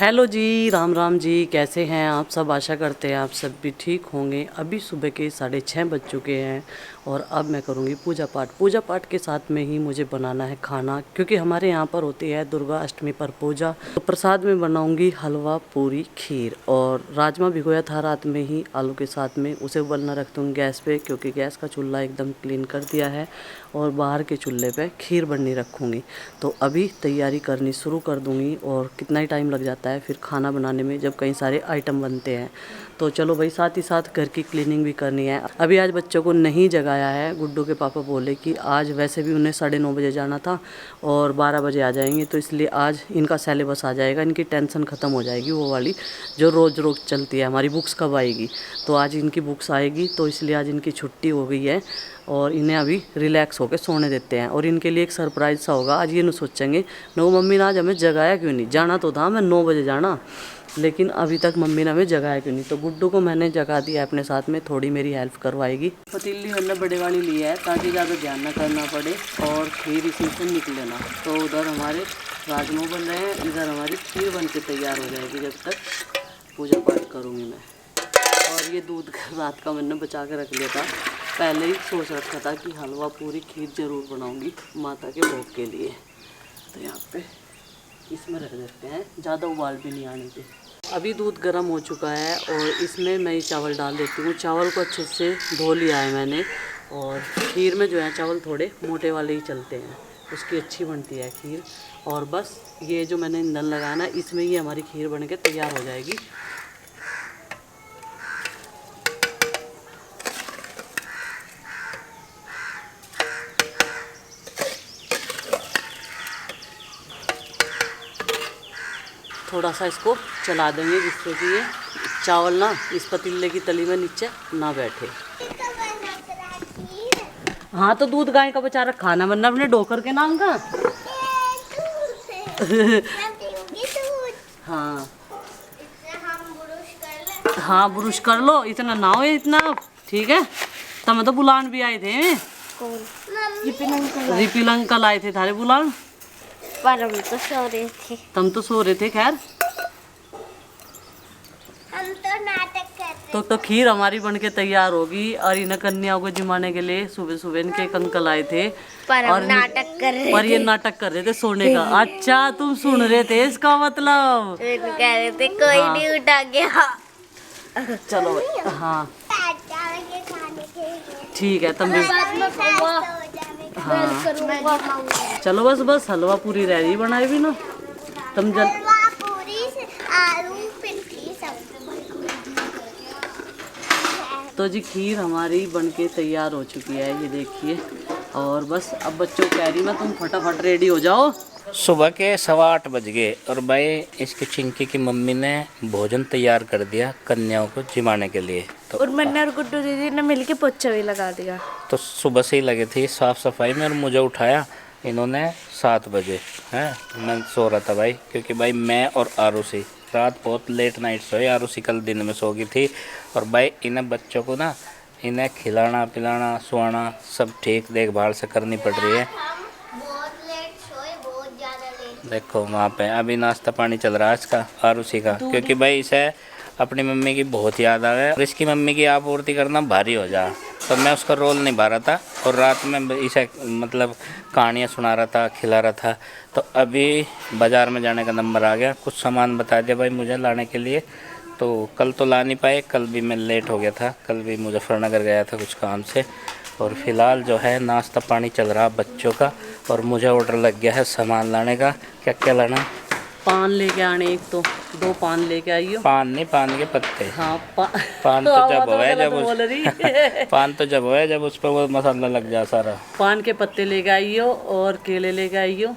Hello जी, राम राम जी। कैसे हैं आप सब? आशा करते हैं आप सब भी ठीक होंगे। अभी सुबह के 6:30 बज चुके हैं और अब मैं करूँगी पूजा पाठ। पूजा पाठ के साथ में ही मुझे बनाना है खाना, क्योंकि हमारे यहाँ पर होती है दुर्गा अष्टमी पर पूजा। तो प्रसाद में बनाऊँगी हलवा, पूरी, खीर और राजमा भिगोया था रात में ही आलू के साथ में, उसे उबलना रख दूँगी गैस पे, क्योंकि गैस का चूल्हा एकदम क्लीन कर दिया है और बाहर के चूल्हे पे खीर बननी रखूँगी। तो अभी तैयारी करनी शुरू कर दूँगी। और कितना ही टाइम लग जाता है फिर खाना बनाने में जब कई सारे आइटम बनते हैं। तो चलो भाई, साथ ही साथ घर की क्लीनिंग भी करनी है। अभी आज बच्चों को नहीं जगाया है। गुड्डू के पापा बोले कि आज वैसे भी उन्हें 9:30 बजे जाना था और 12 बजे आ जाएंगे, तो इसलिए आज इनका सिलेबस आ जाएगा, इनकी टेंशन ख़त्म हो जाएगी, वो वाली जो रोज़ रोज़ चलती है हमारी बुक्स कब आएगी। तो आज इनकी बुक्स आएगी, तो इसलिए आज इनकी छुट्टी हो गई है और इन्हें अभी रिलैक्स होकर सोने देते हैं। और इनके लिए एक सरप्राइज़ सा होगा आज। ये न सोचेंगे नो मम्मी ने आज हमें जगाया क्यों नहीं, जाना तो था हमें 9 बजे जाना, लेकिन अभी तक मम्मी ने हमें जगाया क्यों नहीं। तो गुड्डू को मैंने जगा दिया अपने साथ में, थोड़ी मेरी हेल्प करवाएगी। पतीली मैंने बड़े वाली ली है ताकि ज़्यादा ध्यान न करना पड़े और खीर इसी से निकले ना। तो उधर हमारे राजमा बन रहे हैं, इधर हमारी खीर बन के तैयार हो जाएगी जब तक पूजा पाठ करूँगी मैं। और ये दूध रात का मैंने बचा के रख लिया था, पहले ही सोच रखा था कि हलवा, पूरी, खीर ज़रूर बनाऊँगी माता के भोग के लिए। तो यहाँ पे इसमें रख देते हैं, ज़्यादा उबाल भी नहीं आने के। अभी दूध गर्म हो चुका है और इसमें मैं ये चावल डाल देती हूँ। चावल को अच्छे से धो लिया है मैंने। और खीर में जो है चावल थोड़े मोटे वाले ही चलते हैं, उसकी अच्छी बनती है खीर। और बस ये जो मैंने ईंधन लगाया ना, इसमें ही हमारी खीर बन के तैयार हो जाएगी। थोड़ा सा इसको चला देंगे जिससे कि ये चावल ना इस पतीले की तली में नीचे ना बैठे। हाँ, तो दूध गाय का बचा रखा ना, वरना अपने डोकर के नाम का। हाँ हाँ, बुरुश कर लो, इतना ना हो इतना। ठीक है, तब तो बुलान भी आए थे। रिपिल अंकल आए थे थारे बुलान, पर हम तो सो रहे थे। तुम तो सो रहे थे। खैर, हम तो नाटक करते। तो खीर हमारी बनके तैयार होगी। और इन कन्याओं को जिमाने के लिए सुबह सुबह इनके अंकल आए थे पर और नाटक कर रहे पर ये नाटक कर रहे थे सोने का। अच्छा, तुम सुन रहे थे इसका मतलब। थे। कह रहे थे कोई हाँ। नहीं उठा गया। चलो भाई, हाँ ठीक है, तुम भी। हाँ चलो, बस बस हलवा पूरी रह रही बनाई भी ना, तुम जल। तो जी खीर हमारी बनके तैयार हो चुकी है, ये देखिए। और बस अब बच्चों कह रही मैं तुम फटाफट रेडी हो जाओ। सुबह के 8:15 बज गए और भाई इसकी चिंकी की मम्मी ने भोजन तैयार कर दिया कन्याओं को जिमाने के लिए। तो और मैंने और गुड्डू दीदी ने मिलके पोछा भी लगा दिया। तो सुबह से ही लगे थे साफ सफाई में और मुझे उठाया इन्होंने 7 बजे। हैं, मैं सो रहा था भाई, क्योंकि भाई मैं और आरुषि रात बहुत लेट नाइट सोए। आरुषि कल दिन में सो गई थी। और भाई इन्हें बच्चों को ना, इन्हें खिलाना पिलाना सुआना सब ठीक देखभाल से करनी पड़ रही है। देखो वहाँ पे अभी नाश्ता पानी चल रहा है इसका, आरुषि का, क्योंकि भाई इसे अपनी मम्मी की बहुत याद आ गया और इसकी मम्मी की आपूर्ति करना भारी हो जा। तो मैं उसका रोल निभा रहा था और रात में इसे मतलब कहानियाँ सुना रहा था, खिला रहा था। तो अभी बाज़ार में जाने का नंबर आ गया, कुछ सामान बता दिया भाई मुझे लाने के लिए। तो कल तो ला नहीं पाए, कल भी मैं लेट हो गया था, कल भी मुजफ्फरनगर गया था कुछ काम से। और फिलहाल जो है नाश्ता पानी चल रहा बच्चों का और मुझे ऑर्डर लग गया है सामान लाने का। क्या क्या लाना? पान लेके आने, एक तो 2 पान लेके आइयो। पान नहीं, पान के पत्ते। हाँ पान तो जब होए जब बोल रही। पान तो जब होए जब उस पर वो मसाला लग जाए सारा। पान के पत्ते लेके आइयो और केले लेके आइयो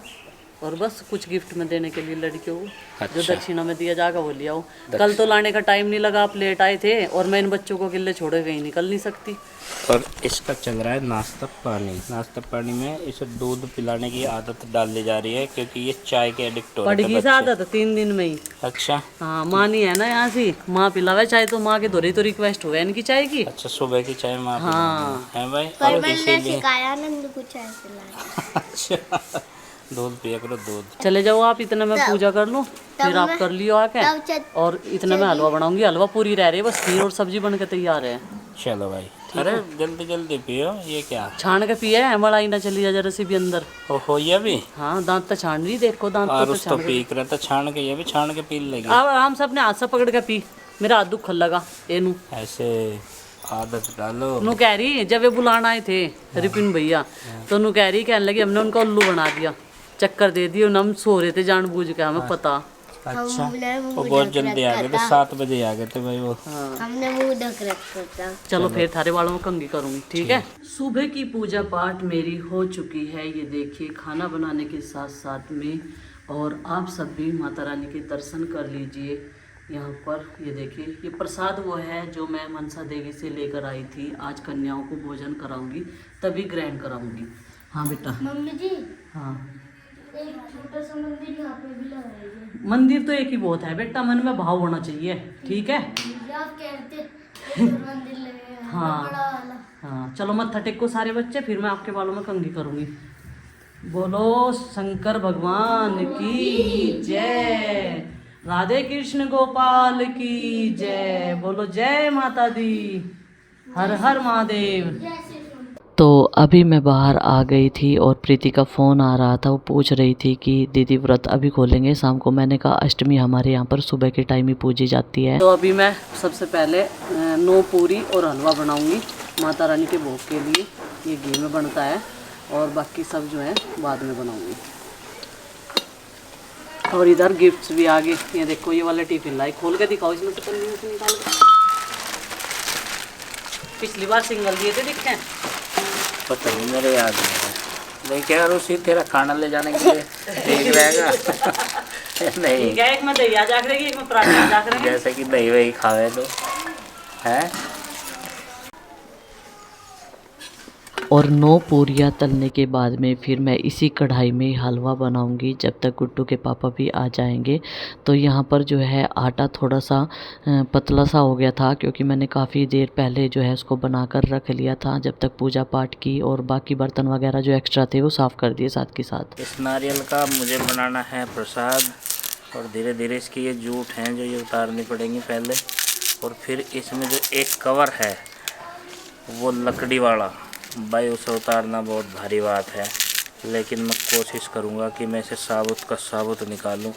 और बस कुछ गिफ्ट में देने के लिए लड़कियों को। अच्छा। जो दक्षिणा में दिया जाएगा वो ले आओ। कल तो लाने का टाइम नहीं लगा, आप लेट आए थे और मैं इन बच्चों को अकेले छोड़े कहीं निकल नहीं सकती। और इसका चल रहा है नाश्ता पानी। नाश्ता पानी में इसे दूध पिलाने की आदत डाली जा रही है, क्योंकि ये चाय के एडिक्ट हो रहे पड़ गई सा आदत 3 दिन में ही। अच्छा हाँ, माँ नहीं है ना यहाँ से, माँ पिलावे चाय, तो माँ के दोहरी तो रिक्वेस्ट हो गया इनकी चाय की। अच्छा, सुबह की चाय में आप हाँ है भाई। पर और मैंने इसीलिए सिखाया नंदू को चाय पिलाना। अच्छा, दूध पिया करो दूध। चले जाओ आप, इतना मैं पूजा कर लूँ, फिर आप कर लियो आके, और इतना मैं हलवा बनाऊंगी। हलवा पूरी रह रही है, बस खीर और सब्जी बन के तैयार है। चलो भाई, अरे जल्दी जल्दी पियो। ये क्या छान के पिया है, मलाई ना चली जा जरा सी भी अंदर। ओहो, ये भी हाँ, दांत तो छान रही, देखो दांत और तो उस तो छान रही। पी कर तो छान के, ये भी छान के पी लेगी। अब आराम से अपने हाथ से पकड़ के पी, मेरा हाथ दुख लगा एनू। ऐसे आदत डालो। नू कह रही जब वे बुलाना आए थे रिपिन भैया, तो नू कह रही, कहने लगी हमने उनको उल्लू बना दिया, चक्कर दे दिए, हम सो रहे थे जानबूझ के, हमें पता। अच्छा, वो बहुत जल्दी आ गए थे, 7 बजे आ गए थे भाई वो। हमने मुंह ढक रखा था। चलो फिर थारे वालों में कंघी करूंगी, ठीक है। सुबह की पूजा पाठ मेरी हो चुकी है, ये देखिए खाना बनाने के साथ साथ में, और आप सब भी माता रानी के दर्शन कर लीजिए। यहाँ पर ये देखिए, ये प्रसाद वो है जो मैं मनसा देवी से लेकर आई थी। आज कन्याओं को भोजन कराऊंगी, तभी ग्रहण कराऊंगी। हाँ बेटा। मम्मी जी, हाँ, एक छोटा सा मंदिर यहाँ पे भी लगाइए। मंदिर तो एक ही बहुत है बेटा, मन में भाव होना चाहिए, ठीक है। आप कहते मंदिर लगे हाँ। बड़ा वाला। हाँ, चलो मत्था टेको सारे बच्चे, फिर मैं आपके बालों में कंघी करूंगी। बोलो शंकर भगवान की जय, राधे कृष्ण गोपाल की जय, बोलो जय माता दी, हर हर महादेव। तो अभी मैं बाहर आ गई थी और प्रीति का फ़ोन आ रहा था, वो पूछ रही थी कि दीदी व्रत अभी खोलेंगे शाम को। मैंने कहा अष्टमी हमारे यहाँ पर सुबह के टाइम ही पूजी जाती है। तो अभी मैं सबसे पहले 9 पूरी और हलवा बनाऊंगी माता रानी के भोग के लिए। ये घी में बनता है, और बाकी सब जो है बाद में बनाऊंगी। और इधर गिफ्ट्स भी आ गए, ये देखो ये वाला टिफिन लाई, खोल के दिखाओ, इसमें से पन्नी से निकाल के। पिछली बार सिंगल दिए थे, दिखे पता नहीं, मेरे याद नहीं है। लेकिन यार उसी तेरा खाना ले जाने के लिए ठीक रहेगा। नहीं, ठीक है, एक में दही जाग रहेगी, एक में पराठा जाग रहेगी। जैसे कि दही वही खावे तो है। और 9 पूरियाँ तलने के बाद में फिर मैं इसी कढ़ाई में हलवा बनाऊंगी जब तक गुड्डू के पापा भी आ जाएंगे। तो यहाँ पर जो है आटा थोड़ा सा पतला सा हो गया था, क्योंकि मैंने काफ़ी देर पहले जो है उसको बनाकर रख लिया था जब तक पूजा पाठ की, और बाकी बर्तन वगैरह जो एक्स्ट्रा थे वो साफ़ कर दिए साथ के साथ। इस नारियल का मुझे बनाना है प्रसाद, और धीरे धीरे इसकी ये जूट हैं जो ये उतारनी पड़ेंगी पहले, और फिर इसमें जो एक कवर है वो लकड़ी वाला, भाई उसे उतारना बहुत भारी बात है, लेकिन मैं कोशिश करूँगा कि मैं इसे साबुत का साबुत निकालूं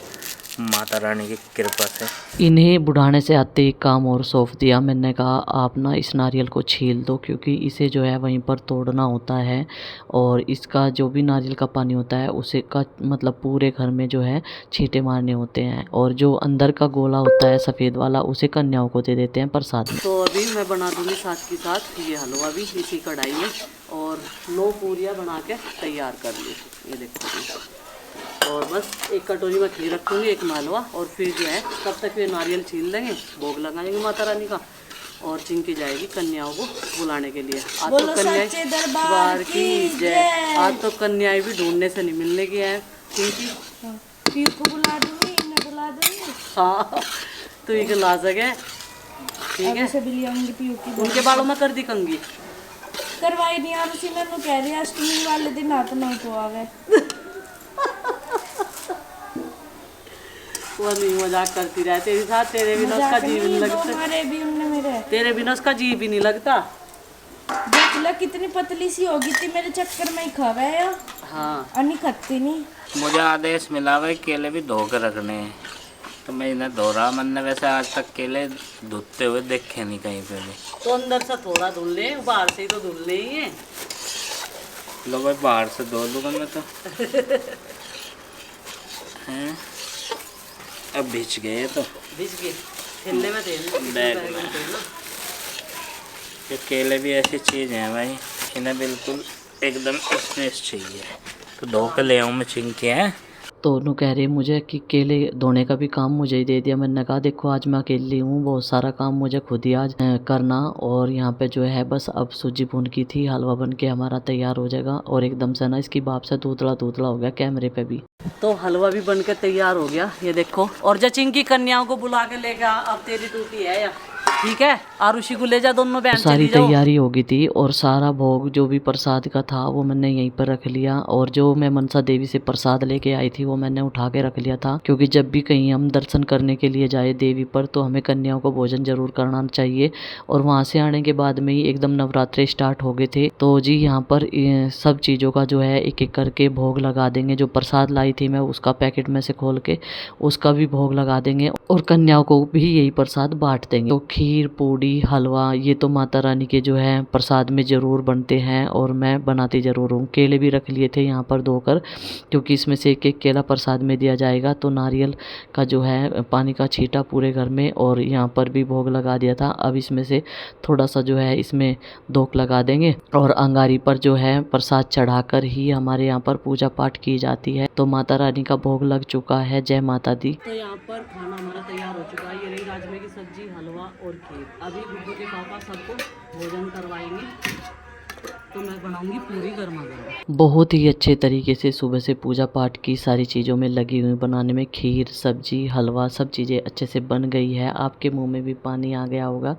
माता रानी की कृपा से। इन्हें बुढ़ाने से आते ही काम और सौंप दिया। मैंने कहा आप ना इस नारियल को छील दो, क्योंकि इसे जो है वहीं पर तोड़ना होता है, और इसका जो भी नारियल का पानी होता है उसे का मतलब पूरे घर में जो है छींटे मारने होते हैं, और जो अंदर का गोला होता है सफ़ेद वाला उसे कन्याओं को दे देते हैं प्रसाद में। तो अभी मैं बना दूँगी साथ के साथ ये हलवा भी इसी कढ़ाई में, और 9 पूरियाँ बना के तैयार कर ली, ये देखो। और बस एक कटोरी में खीर रखूँगी, एक मालवा, और फिर जो है तब तक ये नारियल छील लेंगे, भोग लगाएंगे माता रानी का, और चिंकी जाएगी कन्याओं को बुलाने के लिए। आज तो कन्याएं दरबार की जय। आज तो कन्याएं भी ढूंढने से नहीं मिलने की है। चिंकी पीयू को बुला दूंगी, इन्हें बुला दूंगी। हाँ, तो ये ला सके, ठीक है। से भी ले आऊंगी पीयू की। उनके बालों में कर दी कंघी, करवाई नहीं यार, उसी मैंने कह रही अष्टमी वाले दिन हाथ नहीं तो आवे। वो नहीं मजाक करती रहे तेरे साथ, तेरे बिना उसका जी भी नहीं लगता, हमारे भी उनने मेरे तेरे बिना उसका जी भी नहीं लगता। देख ला कितनी पतली सी होगी थी, मेरे चक्कर में ही खावा है। हाँ, अन्नी खत्ती नहीं। मुझे आदेश मिला हुआ है केले भी धो के रखने हैं, तो मैं इन्हें धो रहा। मैंने वैसे आज तक केले धुलते हुए देखे नहीं कहीं पे भी। तो अंदर से थोड़ा धुल ले, बाहर से ही तो धुल ले ही है। लो भाई, बाहर से धो लूँगा मैं तो। हैं, अब भिज गए तो भिज गए, थैले में दे दो, बैग में। ये केले भी ऐसी चीज़ हैं भाई, इन्हें बिल्कुल एकदम फ्रेश चाहिए, तो धो के ले आऊँ मैं चिंकी हैं। तो उन्होंने कह रही मुझे कि केले धोने का भी काम मुझे ही दे दिया। मैंने कहा देखो आज मैं अकेली हूँ, बहुत सारा काम मुझे खुद ही आज करना, और यहाँ पे जो है बस अब सूजी भून की थी, हलवा बन के हमारा तैयार हो जाएगा। और एकदम से ना इसकी बाप से दूधला दूधला हो गया कैमरे पे भी। तो हलवा भी बन के तैयार हो गया, ये देखो। और जो चिंकी कन्याओं को बुला के लेगा, अब तेरी ड्यूटी है या ठीक है, आरुषि को ले जा, दोनों बहन सारी तैयारी हो गई थी और सारा भोग जो भी प्रसाद का था वो मैंने यहीं पर रख लिया। और जो मैं मनसा देवी से प्रसाद लेके आई थी वो मैंने उठा के रख लिया था, क्योंकि जब भी कहीं हम दर्शन करने के लिए जाए देवी पर तो हमें कन्याओं को भोजन जरूर करना चाहिए। और वहाँ से आने के बाद में ही एकदम नवरात्रे स्टार्ट हो गए थे। तो जी यहाँ पर सब चीज़ों का जो है एक एक करके भोग लगा देंगे। जो प्रसाद लाई थी मैं उसका पैकेट में से खोल के उसका भी भोग लगा देंगे और कन्याओं को भी यही प्रसाद बांट देंगे। तो खीर, पूड़ी, हलवा ये तो माता रानी के जो है प्रसाद में ज़रूर बनते हैं और मैं बनाती ज़रूर हूँ। केले भी रख लिए थे यहाँ पर धोकर, क्योंकि इसमें से एक एक केला प्रसाद में दिया जाएगा। तो नारियल का जो है पानी का छींटा पूरे घर में और यहाँ पर भी भोग लगा दिया था। अब इसमें से थोड़ा सा जो है इसमें धोक लगा देंगे और अंगारी पर जो है प्रसाद चढ़ाकर ही हमारे यहाँ पर पूजा पाठ की जाती है। तो माता रानी का भोग लग चुका है। जय माता दी। तो यहाँ पर खाना हमारा तैयार हो चुका है। ये रही राजमे की सब्जी, हलवा और खीर। अभी गुड्डू के पापा सबको भोजन करवाएंगे तो मैं बनाऊंगी पूरी गर्मा गर्म। बहुत ही अच्छे तरीके से सुबह से पूजा पाठ की सारी चीज़ों में लगी हुई बनाने में। खीर, सब्जी, हलवा सब चीज़ें अच्छे से बन गई है। आपके मुंह में भी पानी आ गया होगा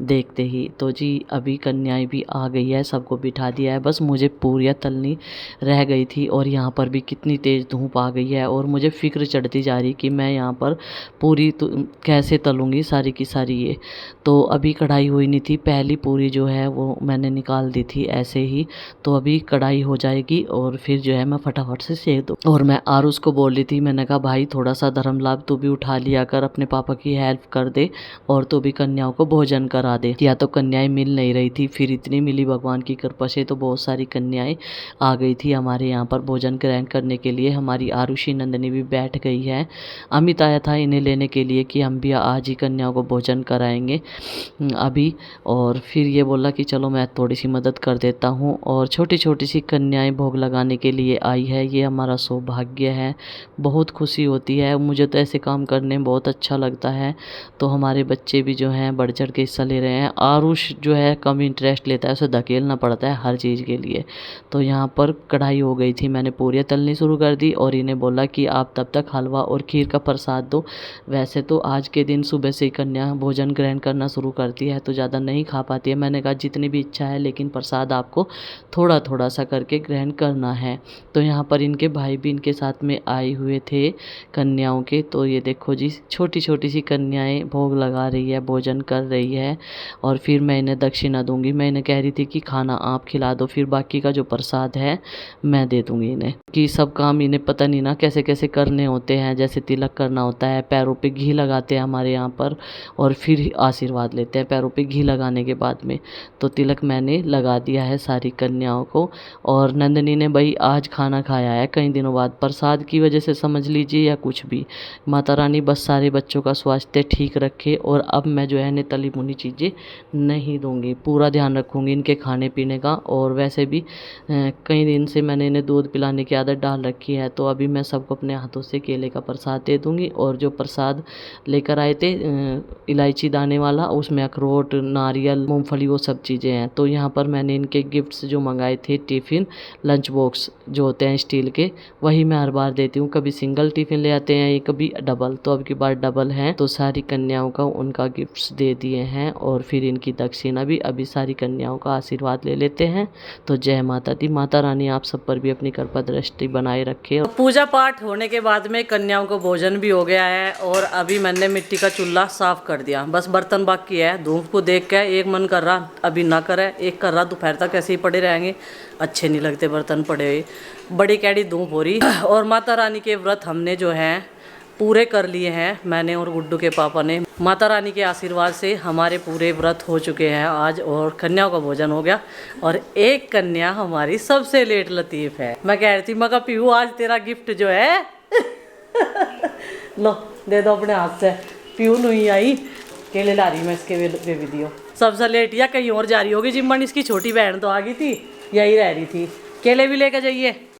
देखते ही। तो जी अभी कन्याएं भी आ गई है, सबको बिठा दिया है। बस मुझे पूरियाँ तलनी रह गई थी और यहाँ पर भी कितनी तेज़ धूप आ गई है और मुझे फिक्र चढ़ती जा रही कि मैं यहाँ पर पूरी तो कैसे तलूँगी सारी की सारी। ये तो अभी कढ़ाई हुई नहीं थी, पहली पूरी जो है वो मैंने निकाल दी थी ऐसे ही। तो अभी कढ़ाई हो जाएगी और फिर जो है मैं फटाफट से सेक दूँ। और मैं आरुष को बोल रही थी, मैंने कहा भाई थोड़ा सा धर्म लाभ तू भी उठा लिया कर, अपने पापा की हेल्प कर दे और तू भी कन्याओं को भोजन करा दे। या तो कन्याएं मिल नहीं रही थी, फिर इतनी मिली भगवान की कृपा से। तो बहुत सारी कन्याएं आ गई थी हमारे यहाँ पर भोजन ग्रहण करने के लिए। हमारी आरुषि नंदनी भी बैठ गई है। अमित आया था इन्हें लेने के लिए कि हम भी आज ही कन्याओं को भोजन कराएंगे अभी। और फिर ये बोला कि चलो मैं थोड़ी सी मदद कर देता हूँ। और छोटी छोटी सी कन्याएं भोग लगाने के लिए आई है। ये हमारा सौभाग्य है, बहुत खुशी होती है। मुझे तो ऐसे काम करने में बहुत अच्छा लगता है। तो हमारे बच्चे भी जो हैं बढ़ चढ़ के हिस्सा ले रहे हैं। आरुष जो है कम इंटरेस्ट लेता है, उसे धकेलना पड़ता है हर चीज़ के लिए। तो यहाँ पर कढ़ाई हो गई थी, मैंने पूरियाँ तलनी शुरू कर दी और इन्हें बोला कि आप तब तक हलवा और खीर का प्रसाद दो। वैसे तो आज के दिन सुबह से ही कन्या भोजन ग्रहण करना शुरू करती है तो ज़्यादा नहीं खा पाती है। मैंने कहा जितनी भी इच्छा है, लेकिन प्रसाद आपको थोड़ा थोड़ा सा करके ग्रहण करना है। तो यहाँ पर इनके भाई भी इनके साथ में आए हुए थे कन्याओं के। तो ये देखो जी छोटी छोटी सी कन्याएं भोग लगा रही है, भोजन कर रही है। और फिर मैं इन्हें दक्षिणा दूंगी। मैं इन्हें कह रही थी कि खाना आप खिला दो, फिर बाकी का जो प्रसाद है मैं दे दूंगी इन्हें। कि सब काम इन्हें पता नहीं ना कैसे कैसे करने होते हैं। जैसे तिलक करना होता है, पैरों पे घी लगाते हैं हमारे यहाँ पर और फिर आशीर्वाद लेते हैं पैरों पे घी लगाने के बाद में। तो तिलक मैंने लगा दिया है सारी कन्याओं को। और नंदनी ने भाई आज खाना खाया है कई दिनों बाद, प्रसाद की वजह से समझ लीजिए या कुछ भी। माता रानी बस सारे बच्चों का स्वास्थ्य ठीक रखे। और अब मैं जो है इन्हें तली भुनी चीज़ें नहीं दूंगी, पूरा ध्यान रखूंगी इनके खाने पीने का। और वैसे भी कई दिन से मैंने इन्हें दूध पिलाने की आदत डाल रखी है। तो अभी मैं सबको अपने हाथों से केले का प्रसाद दे दूंगी। और जो प्रसाद लेकर आए थे इलायची दाने वाला, उसमें अखरोट, नारियल, मूंगफली वो सब चीज़ें हैं। तो यहाँ पर मैंने इनके गिफ्ट्स जो मंगाए थे, टिफ़िन, लंच बॉक्स जो होते हैं स्टील के, वही मैं हर बार देती हूँ। कभी सिंगल टिफ़िन ले आते हैं, ये कभी डबल। तो अब की बार डबल हैं। तो सारी कन्याओं का उनका गिफ्ट्स दे दिए हैं और फिर इनकी दक्षिणा भी। अभी सारी कन्याओं का आशीर्वाद ले लेते हैं। तो जय माता दी। माता रानी आप सब पर भी अपनी कृपा दृष्टि बनाए रखे। पूजा पाठ होने के बाद में कन्याओं को भोजन भी हो गया है और अभी मैंने मिट्टी का चूल्हा साफ कर दिया। बस बर्तन बाकी है। धूप को देख के एक मन कर रहा अभी ना करे, एक कर रहा दोपहर तक ऐसे ही पड़े रहेंगे, अच्छे नहीं लगते बर्तन पड़े हुए। बड़ी कैडी धूप हो रही। और माता रानी के व्रत हमने जो है पूरे कर लिए हैं, मैंने और गुड्डू के पापा ने। माता रानी के आशीर्वाद से हमारे पूरे व्रत हो चुके हैं आज और कन्याओं का भोजन हो गया। और एक कन्या हमारी सबसे लेट लतीफ़ है। मैं कह रही थी मैं कहा पीहू आज तेरा गिफ्ट जो है लो दे दो अपने हाथ से। पीहू नहीं आई, केले ला रही मैं इसके वे भी दियो। सबसे लेट या कहीं और जा रही होगी जिम्मन। इसकी छोटी बहन तो आ गई थी, यही रह रही थी। केले भी लेकर जाइए।